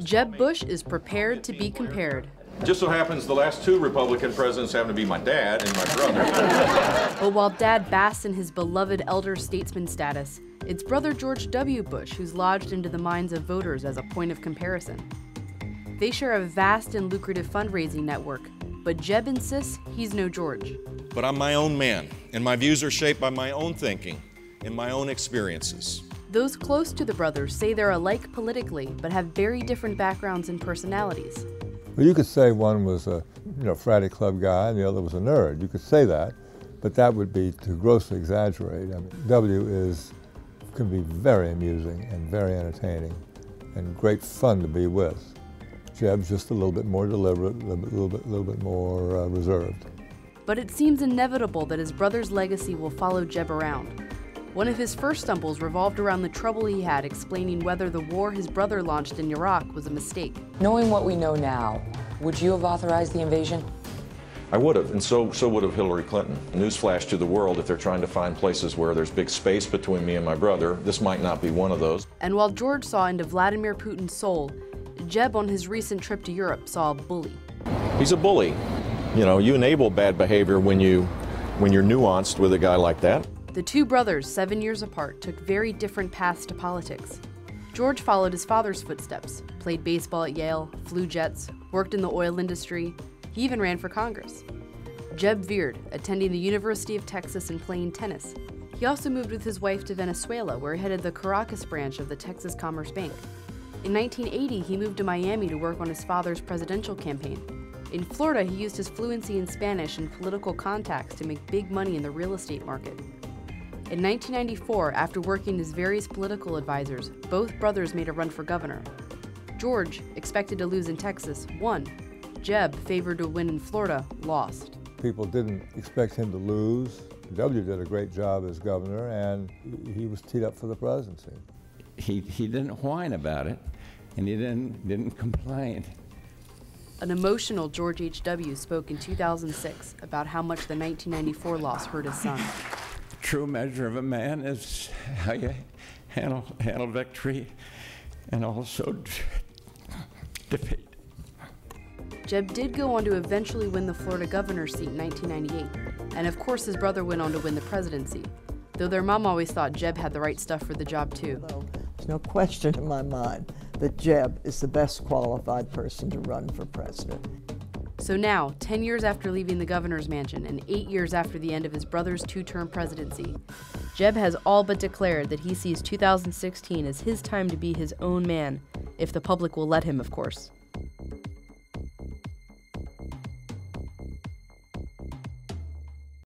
Jeb Bush is prepared to be compared. Just so happens the last two Republican presidents happen to be my dad and my brother. But while Dad basks in his beloved elder statesman status, it's brother George W. Bush who's lodged into the minds of voters as a point of comparison. They share a vast and lucrative fundraising network, but Jeb insists he's no George. But I'm my own man, and my views are shaped by my own thinking and my own experiences. Those close to the brothers say they're alike politically, but have very different backgrounds and personalities. Well, you could say one was a fratty club guy and the other was a nerd. You could say that, but that would be to grossly exaggerate. I mean, W can be very amusing and very entertaining and great fun to be with. Jeb's just a little bit more deliberate, a little bit more reserved. But it seems inevitable that his brother's legacy will follow Jeb around. One of his first stumbles revolved around the trouble he had explaining whether the war his brother launched in Iraq was a mistake. Knowing what we know now, would you have authorized the invasion? I would have, and so would have Hillary Clinton. Newsflash to the world, if they're trying to find places where there's big space between me and my brother, this might not be one of those. And while George saw into Vladimir Putin's soul, Jeb on his recent trip to Europe saw a bully. He's a bully. You enable bad behavior when you're nuanced with a guy like that. The two brothers, 7 years apart, took very different paths to politics. George followed his father's footsteps, played baseball at Yale, flew jets, worked in the oil industry. He even ran for Congress. Jeb veered, attending the University of Texas and playing tennis. He also moved with his wife to Venezuela, where he headed the Caracas branch of the Texas Commerce Bank. In 1980, he moved to Miami to work on his father's presidential campaign. In Florida, he used his fluency in Spanish and political contacts to make big money in the real estate market. In 1994, after working as various political advisors, both brothers made a run for governor. George, expected to lose in Texas, won. Jeb, favored to win in Florida, lost. People didn't expect him to lose. W did a great job as governor, and he was teed up for the presidency. He didn't whine about it, and he didn't complain. An emotional George H.W. spoke in 2006 about how much the 1994 loss hurt his son. The true measure of a man is how you handle victory and also defeat. Jeb did go on to eventually win the Florida governor's seat in 1998, and of course his brother went on to win the presidency, though their mom always thought Jeb had the right stuff for the job too. There's no question in my mind that Jeb is the best qualified person to run for president. So now, 10 years after leaving the governor's mansion and 8 years after the end of his brother's two-term presidency, Jeb has all but declared that he sees 2016 as his time to be his own man, if the public will let him, of course.